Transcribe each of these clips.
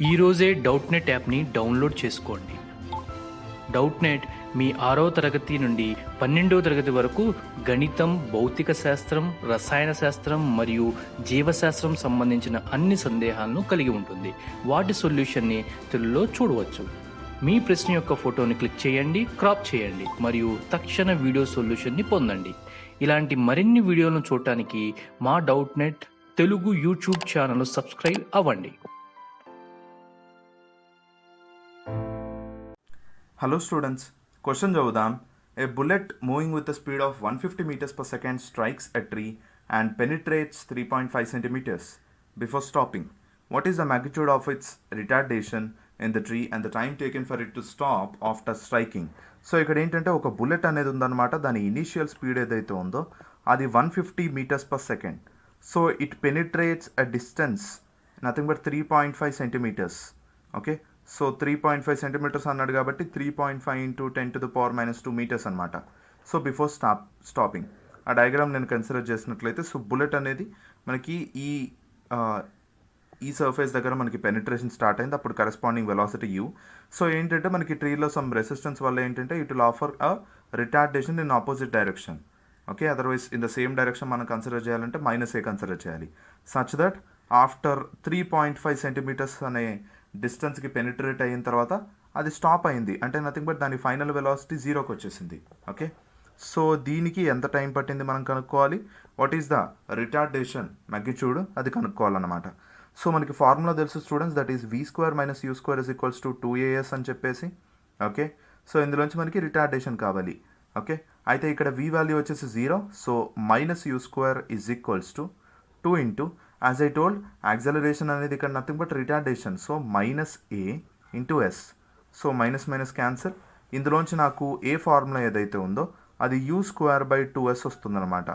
ఈరోజే డౌట్నెట్ యాప్ని డౌన్లోడ్ చేసుకోండి. డౌట్నెట్ మీ 6వ తరగతి నుండి 12వ తరగతి వరకు గణితం, భౌతిక శాస్త్రం, రసాయన శాస్త్రం మరియు జీవశాస్త్రం సంబంధించిన అన్ని సందేహాలను కలిగి ఉంటుంది. వాటి సొల్యూషన్ని తెలుగులో చూడవచ్చు. మీ ప్రశ్న యొక్క ఫోటోని క్లిక్ చేయండి, క్రాప్ చేయండి మరియు తక్షణ వీడియో సొల్యూషన్ని పొందండి. ఇలాంటి మరిన్ని వీడియోలను చూడటానికి మా Doubtnut Telugu YouTube channel subscribe అవ్వండి. Hello students, question చదువుదాం. A bullet moving with a speed of 150 meters per second strikes a tree and penetrates 3.5 centimeters before stopping. What is the magnitude of its retardation in the tree and the time taken for it to stop after striking? So ఇక్కడ ఏంటంటే ఒక bullet అనేది ఉందన్నమాట. దాని initial speed ఏదైతే ఉందో అది 150 meters per second. So it penetrates a distance nothing but 3.5 centimeters. Okay, so 3.5 centimeters అన్నాడు కాబట్టి 3.5 into 10 to the power minus 2 meters అనమాట. సో బిఫోర్ స్టాపింగ్ ఆ డయాగ్రామ్ నేను కన్సిడర్ చేసినట్లయితే, సో బుల్లెట్ అనేది మనకి ఈ సర్ఫేస్ దగ్గర మనకి పెనిట్రేషన్ స్టార్ట్ అయింది. అప్పుడు కరెస్పాండింగ్ వెలాసిటీ యూ. సో ఏంటంటే మనకి ట్రీలో సమ్ రెసిస్టెన్స్ వల్ల ఏంటంటే it will offer a retardation in opposite direction. Okay, otherwise in the same direction మనం కన్సిడర్ చేయాలంటే -a కన్సిడర్ చేయాలి. సచ్ దట్ ఆఫ్టర్ 3.5 centimeters అనే డిస్టెన్స్కి పెనిట్రేట్ అయిన తర్వాత అది స్టాప్ అయింది. అంటే నథింగ్ బట్ దాని ఫైనల్ వెలాసిటీ 0కి వచ్చేసింది. ఓకే, సో దీనికి ఎంత టైం పట్టింది మనం కనుక్కోవాలి. What is the retardation magnitude అది కనుక్కోవాలన్నమాట. సో మనకి ఫార్ములా తెలుసు students, that is v² - u² = 2as అని చెప్పేసి. ఓకే, సో ఇందులోంచి మనకి రిటార్డేషన్ కావాలి. ఓకే, అయితే ఇక్కడ v వాల్యూ వచ్చేసి 0. So -u² = 2 into, as I told, acceleration అనేది ఇక్కడ nothing but retardation. So -a into s. So minus cancel. ఇందులోంచి నాకు ఏ ఫార్ములా ఏదైతే ఉందో అది u²/2s వస్తుందన్నమాట.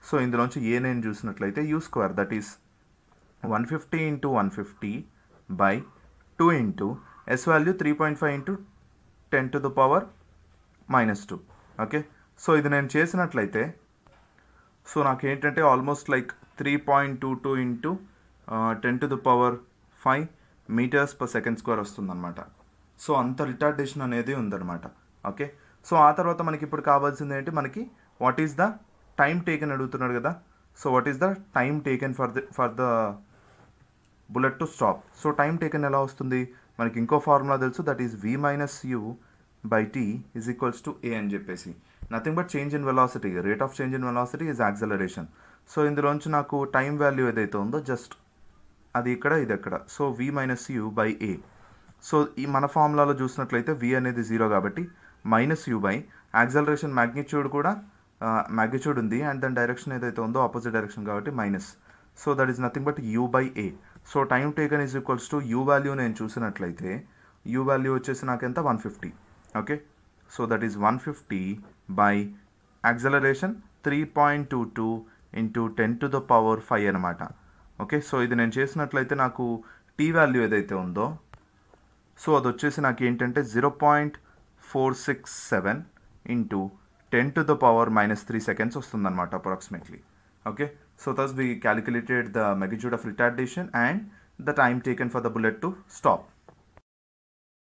సో ఇందులోంచి ఏ నేను చూసినట్లయితే u², that is 150 × 150/2 into s value 3.5 into 10 to the power minus 2. Okay, so ఇది నేను చేసినట్లయితే సో నాకేంటంటే almost like 3.22 into 10 to the power 5 meters per second square వస్తుందన్నమాట. సో అంత రిటార్డేషన్ అనేది ఉందన్నమాట. ఓకే, సో ఆ తర్వాత మనకి ఇప్పుడు కావాల్సింది ఏంటి, మనకి what is the time taken అడుగుతున్నాడు కదా. So what is the time taken for the bullet to stop. So time taken ఎలా వస్తుంది, మనకి ఇంకో ఫార్ములా తెలుసు, that is v - u/t = a అని చెప్పేసి. Nothing but change in velocity, rate of change in velocity is acceleration. So ఇందులోంచి నాకు time value ఏదైతే ఉందో జస్ట్ అది ఇక్కడ, ఇది ఎక్కడ. So v - u/a. సో ఈ మన ఫార్ములాలో చూసినట్లయితే v అనేది 0 కాబట్టి -u/ యాక్సలరేషన్ మ్యాగ్నిట్యూడ్ కూడా మ్యాగ్నిట్యూడ్ ఉంది, అండ్ దాని డైరెక్షన్ ఏదైతే ఉందో ఆపోజిట్ డైరెక్షన్ కాబట్టి minus. So that is nothing but u/a. So time taken = u value నేను చూసినట్లయితే u వాల్యూ వచ్చేసి నాకు ఎంత, 150. Okay, so that is 150 by acceleration 3.22 into 10 to the power 5 అనమాట. ఓకే, సో ఇది నేను చేసినట్లయితే నాకు టీ వాల్యూ ఏదైతే ఉందో సో అది వచ్చేసి నాకు ఏంటంటే 0.467 into 10 to the power -3 seconds వస్తుందన్నమాట approximately. Okay, so thus we calculated the magnitude of retardation and the time taken for the bullet to stop.